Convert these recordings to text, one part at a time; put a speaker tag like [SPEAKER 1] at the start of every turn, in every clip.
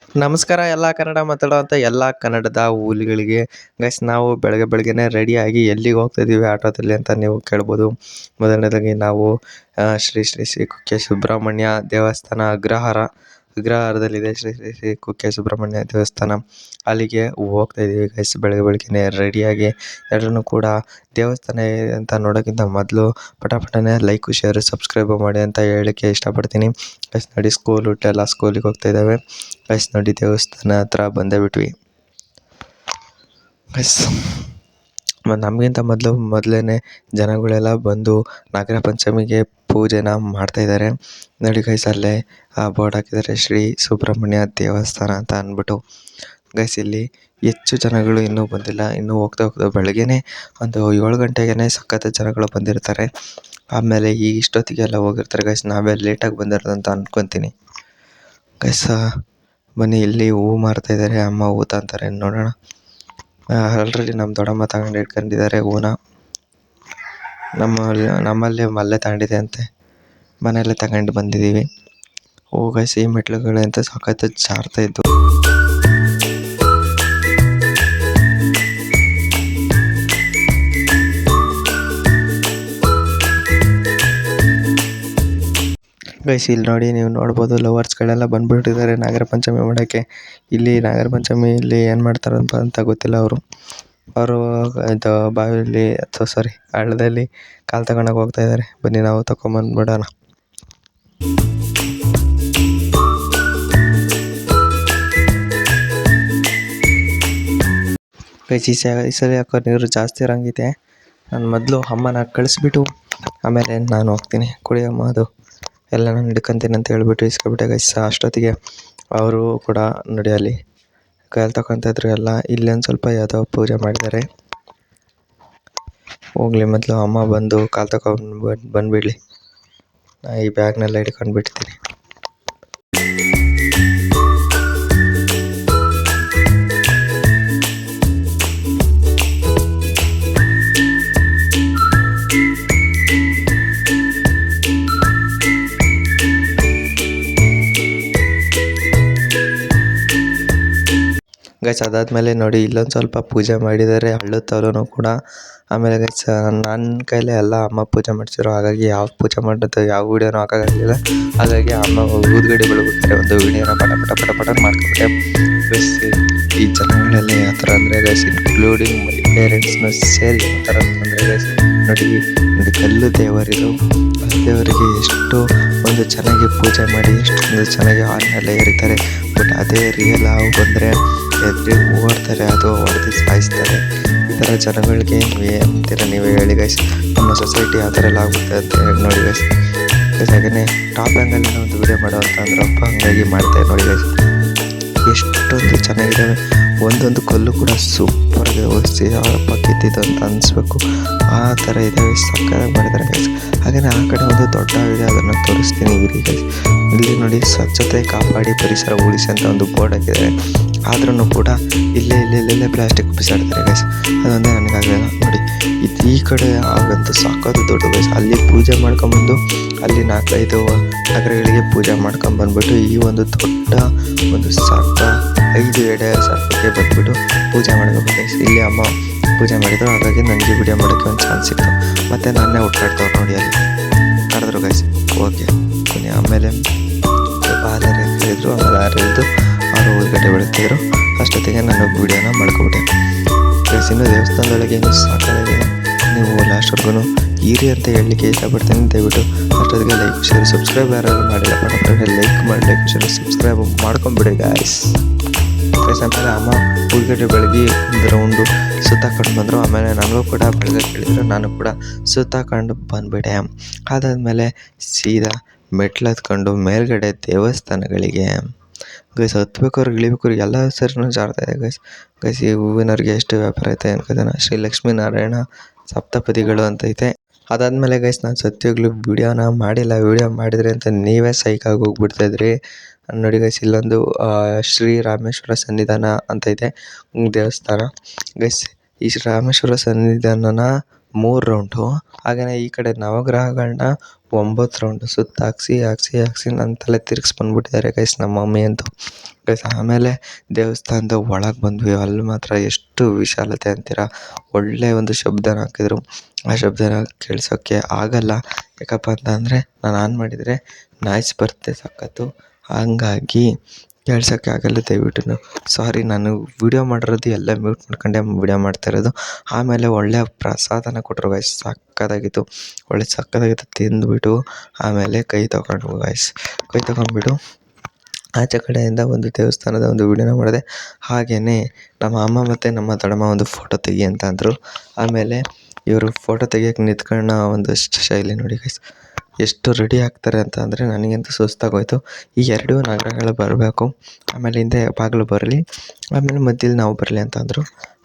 [SPEAKER 1] ನಮಸ್ಕಾರ ಎಲ್ಲ ಕನ್ನಡ ಮಾತಾಡುವಂಥ ಎಲ್ಲ ಕನ್ನಡದ ಹುಲಿಗಳಿಗೆ. ಗೈಸ್ ನಾವು ಬೆಳಗ್ಗೆ ಬೆಳಗ್ಗೆನೆ ರೆಡಿಯಾಗಿ ಎಲ್ಲಿಗೆ ಹೋಗ್ತಾ ಇದ್ದೀವಿ ಆಟೋದಲ್ಲಿ ಅಂತ ನೀವು ಕೇಳ್ಬೋದು. ಮೊದಲನೇದಾಗಿ ನಾವು ಶ್ರೀ ಶ್ರೀ ಶ್ರೀ ಕುಕ್ಕೆ ಸುಬ್ರಹ್ಮಣ್ಯ ದೇವಸ್ಥಾನ ಅಗ್ರಹಾರದಲ್ಲಿದೆ ಶ್ರೀ ಶ್ರೀ ಶ್ರೀ ಕುಕ್ಕೆ ಸುಬ್ರಹ್ಮಣ್ಯ ದೇವಸ್ಥಾನ. ಅಲ್ಲಿಗೆ ಹೋಗ್ತಾ ಇದ್ದೀವಿ ಗೈಸ್ ಬೆಳಗ್ಗೆ ಬೆಳಗ್ಗೆನೆ ರೆಡಿಯಾಗಿ. ಎಲ್ಲರೂ ಕೂಡ ದೇವಸ್ಥಾನ ಅಂತ ನೋಡೋಕ್ಕಿಂತ ಮೊದಲು ಪಟಪಟನೆ ಲೈಕು ಶೇರು ಸಬ್ಸ್ಕ್ರೈಬು ಮಾಡಿ ಅಂತ ಹೇಳೋಕ್ಕೆ ಇಷ್ಟಪಡ್ತೀನಿ. ಗೈಸ್ ನೋಡಿ ಎಲ್ಲ ಸ್ಕೂಲಿಗೆ ಹೋಗ್ತಾ ಇದ್ದಾವೆ. ಗೈಸ್ ನೋಡಿ ದೇವಸ್ಥಾನ ಹತ್ರ ಬಂದೇ ಬಿಟ್ವಿ ಗೈಸ್. ನಮಗಿಂತ ಮೊದಲೇ ಜನಗಳೆಲ್ಲ ಬಂದು ನಾಗರ ಪಂಚಮಿಗೆ ಪೂಜೆನ ಮಾಡ್ತಾಯಿದ್ದಾರೆ. ನೋಡಿ ಗೈಸ್ ಅಲ್ಲೇ ಬೋರ್ಡ್ ಹಾಕಿದ್ದಾರೆ ಶ್ರೀ ಸುಬ್ರಹ್ಮಣ್ಯ ದೇವಸ್ಥಾನ ಅಂತ ಅಂದ್ಬಿಟ್ಟು. ಗೈಸ್ ಇಲ್ಲಿ ಹೆಚ್ಚು ಜನಗಳು ಇನ್ನೂ ಬಂದಿಲ್ಲ. ಇನ್ನೂ ಹೋಗ್ತಾ ಬೆಳಗ್ಗೆನೇ ಒಂದು 7 ಗಂಟೆಗೆ ಸಖತ್ ಜನಗಳು ಬಂದಿರ್ತಾರೆ. ಆಮೇಲೆ ಇಷ್ಟೊತ್ತಿಗೆಲ್ಲ ಹೋಗಿರ್ತಾರೆ ಗೈಸ್. ನಾವೇ ಲೇಟಾಗಿ ಬಂದಿರೋದಂತ ಅಂದ್ಕೊತೀನಿ ಗೈಸ್. ಬನ್ನಿ, ಇಲ್ಲಿ ಹೂವು ಮಾರ್ತಾಯಿದ್ದಾರೆ. ಅಮ್ಮ ಹೂವು ತಂತಾರೆ ನೋಡೋಣ. ಆಲ್ರೆಡಿ ನಮ್ಮ ದೊಡ್ಡಮ್ಮ ತಗೊಂಡು ಇಟ್ಕೊಂಡಿದ್ದಾರೆ ಹೂವನ್ನ. ನಮ್ಮಲ್ಲಿ ಮಲ್ಲೆ ತಗೊಂಡಿದೆ ಅಂತೆ, ಮನೆಯಲ್ಲೇ ತಗೊಂಡು ಬಂದಿದ್ದೀವಿ. ಗೈಸ್ ಈ ಮೆಟ್ಲುಗಳಂತ ಸಖತ್ ಜಾರ್ತಾ ಇದ್ದು. ಗೈಸ್ ಇಲ್ಲಿ ನೋಡಿ, ನೀವು ನೋಡ್ಬೋದು ಲವರ್ಸ್ಗಳೆಲ್ಲ ಬಂದ್ಬಿಟ್ಟಿದ್ದಾರೆ ನಾಗರ ಪಂಚಮಿ ಮಾಡೋಕ್ಕೆ. ಇಲ್ಲಿ ನಾಗರ ಪಂಚಮಿಯಲ್ಲಿ ಏನು ಮಾಡ್ತಾರೆ ಅಂತ ಗೊತ್ತಿಲ್ಲ ಅವರು ಇದು ಬಾವಿಯಲ್ಲಿ ಹಳ್ಳದಲ್ಲಿ ಕಾಲು ತಗೊಂಡೋಗಿ ಹೋಗ್ತಾ ಇದ್ದಾರೆ. ಬನ್ನಿ ನಾವು ತಗೊಂಬಂದ್ಬಿಡೋಣ. ಗೈಸ್ ಈ ಸಲ ಯಾಕೋ ನೀರು ಜಾಸ್ತಿ ಇರೋಂಗಿದೆ. ನಾನು ಮೊದಲು ಅಮ್ಮನ ಕಳಿಸ್ಬಿಟ್ಟು ಆಮೇಲೆ ನಾನು ಹೋಗ್ತೀನಿ. ಕುಡಿಯಮ್ಮ ಅದು ಎಲ್ಲ ನಾನು ಹಿಡ್ಕೊಂತೀನಿ ಅಂತ ಹೇಳ್ಬಿಟ್ಟು ಇಸ್ಕೊಬಿಟ್ಟೆ ಗೈಸ್. ಅಷ್ಟೊತ್ತಿಗೆ ಅವರು ಕೂಡ ನೋಡಿ ಅಲ್ಲಿ ಕಾಲು ತಗೊತಿದ್ರು ಎಲ್ಲ. ಇಲ್ಲೊಂದು ಸ್ವಲ್ಪ ಯಾವುದೋ ಪೂಜೆ ಮಾಡಿದ್ದಾರೆ. ಹೋಗಲಿ, ಮೊದಲು ಅಮ್ಮ ಬಂದು ಕಾಲು ತಗೊಂಡು ಬಂದುಬಿಡಲಿ. ಈ ಬ್ಯಾಗ್ನೆಲ್ಲ ಹಿಡ್ಕೊಂಡು ಬಿಡ್ತೀನಿ. ಗೈಸ್ ಅದಾದಮೇಲೆ ನೋಡಿ ಇಲ್ಲೊಂದು ಸ್ವಲ್ಪ ಪೂಜೆ ಮಾಡಿದ್ದಾರೆ ಹಳ್ಳದ ಕೂಡ. ಆಮೇಲೆ ಗೈಸ್ ನನ್ನ ಕೈಲೇ ಎಲ್ಲ ಅಮ್ಮ ಪೂಜೆ ಮಾಡಿಸಿದ್ರು. ಹಾಗಾಗಿ ಯಾವ ಪೂಜೆ ಮಾಡೋದು ಯಾವ ವೀಡಿಯೋನೂ ಹಾಕೋಕ್ಕಾಗಲಿಲ್ಲ. ಹಾಗಾಗಿ ಅಮ್ಮ ಊದುಗಡ್ಡಿ ಬೆಳಗ್ಬೇಕಾದ್ರೆ ಒಂದು ವೀಡಿಯೋನ ಪಟ ಮಾಡ್ಕೊಂಬಿಟ್ಟೆ. ಗೈಸ್ ಈ ಜನಗಳೆಲ್ಲ ಯಾವ ಥರ ಅಂದರೆ ಗೈಸ್, ಇನ್ಕ್ಲೂಡಿಂಗ್ ಮೈ ಪೇರೆಂಟ್ಸ್ನ ಸೇರಿ ಯಾವ ಥರ ಅಂತಂದರೆ ಗೈಸ್ ನೋಡಿ ಕಲ್ಲು ದೇವರಿದು. ದೇವರಿಗೆ ಎಷ್ಟು ಒಂದು ಚೆನ್ನಾಗಿ ಪೂಜೆ ಮಾಡಿ ಎಷ್ಟೊಂದು ಚೆನ್ನಾಗಿ ಹಾಲನ್ನೆಲ್ಲ ಎರಿತಾರೆ. ಬಟ್ ಅದೇ ರಿಯಲ್ ಹಾವು ಬಂದರೆ ಎದ್ರಿ ಓಡ್ತಾರೆ, ಅದು ಹೊಡೆದು ಸಾಯಿಸ್ತಾರೆ. ಈ ಥರ ಜನಗಳಿಗೆ ಅಂತೀರ ನೀವೇ ಹೇಳಿ ಗೈಸ್. ನಮ್ಮ ಸೊಸೈಟಿ ಯಾವ ಥರ ಎಲ್ಲ ಆಗುತ್ತೆ ಅಂತ ಹೇಳಿ ನೋಡಿ ಗೈಸ್. ಹಾಗೆಯೇ ಟಾಪ್ ಆ್ಯಂಗಲಿನ ಒಂದು ವೀಡಿಯೋ ಮಾಡೋವಂತ ಅಂದ್ರಪ್ಪ, ಹಂಗಾಗಿ ಮಾಡ್ತಾರೆ ನೋಡಿ ಗೈಸ್. ಎಷ್ಟೊಂದು ಚೆನ್ನಾಗಿದ್ದಾವೆ. ಒಂದೊಂದು ಕಲ್ಲು ಕೂಡ ಸೂಪರಾಗಿ ಓದಿಸಿ ಯಾವಪ್ಪ ಕಿತ್ತಿದ್ದು ಅಂತ ಅನಿಸ್ಬೇಕು, ಆ ಥರ ಇದ್ದಾವೆ. ಸಕ್ಕತ್ತಾಗಿ ಮಾಡಿದ್ದಾರೆ ಗೈಸ್. ಹಾಗೆಯೇ ಆ ಕಡೆ ಒಂದು ದೊಡ್ಡ ಇದೆ, ಅದನ್ನು ತೋರಿಸ್ತೀನಿ ಇರಿ ಗೈಸ್. ಇಲ್ಲಿ ನೋಡಿ ಸ್ವಚ್ಛತೆ ಕಾಪಾಡಿ ಪರಿಸರ ಉಳಿಸಿ ಅಂತ ಒಂದು ಬೋರ್ಡ್ ಹಾಕಿದ್ದಾರೆ. ಆದ್ರೂ ಕೂಡ ಇಲ್ಲೇ ಪ್ಲಾಸ್ಟಿಕ್ ಬಿಸಾಡ್ತಾರೆ ಗೈಸ್. ಅದೊಂದೇ ನನಗಾಗಲಿಲ್ಲ ನೋಡಿ. ಈ ಕಡೆ ಆಗಂತೂ ಸಾಕೋದು ದೊಡ್ಡ ಗೈಸ್. ಅಲ್ಲಿ ಪೂಜೆ ಮಾಡ್ಕೊಂಬಂದು ಅಲ್ಲಿ 4-5 ನಗರಗಳಿಗೆ ಪೂಜೆ ಮಾಡ್ಕೊಂಬಂದ್ಬಿಟ್ಟು ಈ ಒಂದು ದೊಡ್ಡ ಒಂದು ಸರ್ಪ 5 ಎಡೆ ಸರ್ಪಕ್ಕೆ ಬಂದ್ಬಿಟ್ಟು ಪೂಜೆ ಮಾಡಬೇಕು ಗೈಸ್. ಇಲ್ಲಿ ಅಮ್ಮ ಪೂಜೆ ಮಾಡಿದ್ರು, ಹಾಗಾಗಿ ನನಗೆ ವಿಡಿಯೋ ಮಾಡೋಕ್ಕೆ ಒಂದು ಚಾನ್ಸ್ ಸಿಕ್ತು. ಮತ್ತು ನನ್ನೇ ಹುಟ್ಟಾಡ್ತವ್ರು ನೋಡಿ ಅಲ್ಲಿ ಕರೆದ್ರು ಗೈಸ್. ಓಕೆ ಬನ್ನಿ. ಆಮೇಲೆ ಹಾಲರಿ ಹೇಳಿದ್ರು, ಆಮೇಲೆ ಹಾರಿದ್ದು ಅವರು ಊದುಗಡ್ಡೆ ಬೆಳಗ್ತಿದ್ರು. ಅಷ್ಟೊತ್ತಿಗೆ ನಾನು ವೀಡಿಯೋನ ಮಾಡ್ಕೊಬಿಟ್ಟೆ ಗೈಸ್. ಇನ್ನು ದೇವಸ್ಥಾನದೊಳಗೆ ಇನ್ನೂ ಸಾಕಾಗಿದೆ. ನೀವು ಲಾಸ್ಟ್ವರೆಗೂ ಇರಿ ಅಂತ ಹೇಳಲಿಕ್ಕೆ ಇಷ್ಟಪಡ್ತೀನಿ. ದಯವಿಟ್ಟು ಅಷ್ಟೊತ್ತಿಗೆ ಲೈಕ್ ಶೇರ್ ಸಬ್ಸ್ಕ್ರೈಬ್ ಯಾರಾದ್ರು ಮಾಡಿಲ್ಲ ಲೈಕ್ ಮಾಡಿ, ಲೈಕ್ ಶೇರ್ ಸಬ್ಸ್ಕ್ರೈಬ್ ಮಾಡ್ಕೊಂಬಿಡಿ ಗಾಯ್ಸ್. ಆಮೇಲೆ ಅಮ್ಮ ಊದುಗಡ್ಡೆ ಬೆಳಗ್ಗೆ ಒಂದು ರೌಂಡು ಸುತ್ತಾಕೊಂಡು ಬಂದರು. ಆಮೇಲೆ ನನಗೂ ಕೂಡ ಬೆಳಗ್ಗೆ ಕೇಳಿದ್ರು, ನಾನು ಕೂಡ ಸುತ್ತಾಕೊಂಡು ಬಂದುಬಿಟ್ಟೆ. ಅದಾದಮೇಲೆ ಸೀದಾ ಮೆಟ್ಲು ಹತ್ಕೊಂಡು ಮೇಲ್ಗಡೆ ದೇವಸ್ಥಾನಗಳಿಗೆ ಗೈಸ್ ಹತ್ಬೇಕಾದ್ರೆ ಇಳಿಬೇಕಾದ್ರೆ ಎಲ್ಲ ಸರಿನೂ ಜಾರ್ತಾ ಇದೆ ಗೈಸ್. ಈ ಹೂವಿನವ್ರಿಗೆ ಎಷ್ಟು ವ್ಯಾಪಾರ ಐತೆ ಅನ್ಕೋತಾನೆ. ಶ್ರೀ ಲಕ್ಷ್ಮೀ ನಾರಾಯಣ ಸಪ್ತಪದಿಗಳು ಅಂತ ಐತೆ. ಅದಾದಮೇಲೆ ಗೈಸ್ ನಾನು ಸತ್ಯವಾಗ್ಲೂ ವೀಡಿಯೋನ ಮಾಡಿಲ್ಲ. ವೀಡಿಯೋ ಮಾಡಿದರೆ ಅಂತ ನೀವೇ ಸೈಕಾಗಿ ಹೋಗ್ಬಿಡ್ತಾಯಿದ್ರಿ ನೋಡಿ ಗೈಸ್. ಇಲ್ಲೊಂದು ಶ್ರೀ ರಾಮೇಶ್ವರ ಸನ್ನಿಧಾನ ಅಂತ ಇದೆ ದೇವಸ್ಥಾನ ಗೈಸ್. ಈ ರಾಮೇಶ್ವರ ಸನ್ನಿಧಾನನ 3 ರೌಂಡು. ಹಾಗೆಯೇ ಈ ಕಡೆ ನವಗ್ರಹಗಳನ್ನ 9 ರೌಂಡು ಸುತ್ತ ಹಾಕ್ಸಿ ನನ್ನ ತಲೆ ತಿರ್ಗಿಸಿ ಬಂದ್ಬಿಟ್ಟಿದ್ದಾರೆ ಗೈಸ್ ನಮ್ಮ ಮಮ್ಮಿ ಅಂತೂ. ಗೈಸ್ ಆಮೇಲೆ ದೇವಸ್ಥಾನದ ಒಳಗೆ ಬಂದ್ವಿ. ಅಲ್ಲಿ ಮಾತ್ರ ಎಷ್ಟು ವಿಶಾಲತೆ ಅಂತೀರಾ, ಒಳ್ಳೆ ಒಂದು ಶಬ್ದನ ಹಾಕಿದ್ರು. ಆ ಶಬ್ದನ ಕೇಳಿಸೋಕ್ಕೆ ಆಗಲ್ಲ. ಯಾಕಪ್ಪ ಅಂತಂದರೆ ನಾನು ಆನ್ ಮಾಡಿದರೆ ನಾಯ್ಸ್ ಬರುತ್ತೆ ಸಖತ್ತು. ಹಂಗಾಗಿ ಕೇಳ್ಸೋಕ್ಕೆ ಆಗಲ್ಲ. ದಯವಿಟ್ಟು ಸಾರಿ, ನಾನು ವೀಡಿಯೋ ಮಾಡಿರೋದು ಎಲ್ಲ ಮ್ಯೂಟ್ ಮಾಡ್ಕೊಂಡೆ ವೀಡಿಯೋ ಮಾಡ್ತಾಯಿರೋದು. ಆಮೇಲೆ ಒಳ್ಳೆಯ ಪ್ರಸಾದನ ಕೊಟ್ಟರು ಗೈಸ್, ಸಕ್ಕತ್ತಾಗಿತ್ತು. ಸಕ್ಕತ್ತಾಗಿತ್ತು ತಿಂದುಬಿಟ್ಟು ಆಮೇಲೆ ಕೈ ತೊಗೊಂಡ್ವು ಗೈಸ್. ಕೈ ತೊಗೊಂಡ್ಬಿಟ್ಟು ಆಚೆ ಕಡೆಯಿಂದ ಒಂದು ದೇವಸ್ಥಾನದ ಒಂದು ವೀಡಿಯೋನ ಮಾಡಿದೆ. ಹಾಗೆಯೇ ನಮ್ಮ ಅಮ್ಮ ಮತ್ತು ನಮ್ಮ ದೊಡ್ಡಮ್ಮ ಒಂದು ಫೋಟೋ ತೆಗಿ ಅಂತ ಅಂದರು. ಆಮೇಲೆ ಇವರು ಫೋಟೋ ತೆಗಿಯೋಕ್ಕೆ ನಿಂತ್ಕೊಳ್ಳೋ ಒಂದು ಶೈಲಿ ನೋಡಿ ಗೈಸ್, ಎಷ್ಟು ರೆಡಿ ಆಗ್ತಾರೆ ಅಂತ ಅಂದರೆ ನನಗಂತೂ ಸುಸ್ತಾಗೋಯ್ತು. ಈ 2 ನಗರಗಳು ಬರಬೇಕು, ಆಮೇಲೆ ಹಿಂದೆ ಬಾಗಿಲು ಬರಲಿ, ಆಮೇಲೆ ಮಧ್ಯದಲ್ಲಿ ನಾವು ಬರಲಿ ಅಂತ ಅಂದರು.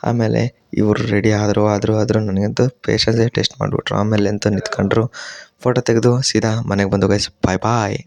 [SPEAKER 1] ಆಮೇಲೆ ಇವರು ರೆಡಿ ಆದರೂ ನನಗಂತೂ ಪೇಷನ್ಸೇ ಟೆಸ್ಟ್ ಮಾಡಿಬಿಟ್ರು. ಆಮೇಲೆ ಅಂತೂ ನಿಂತ್ಕೊಂಡ್ರು, ಫೋಟೋ ತೆಗೆದು ಸೀದಾ ಮನೆಗೆ ಬಂದು ಗೈಸ್. ಬಾಯ್.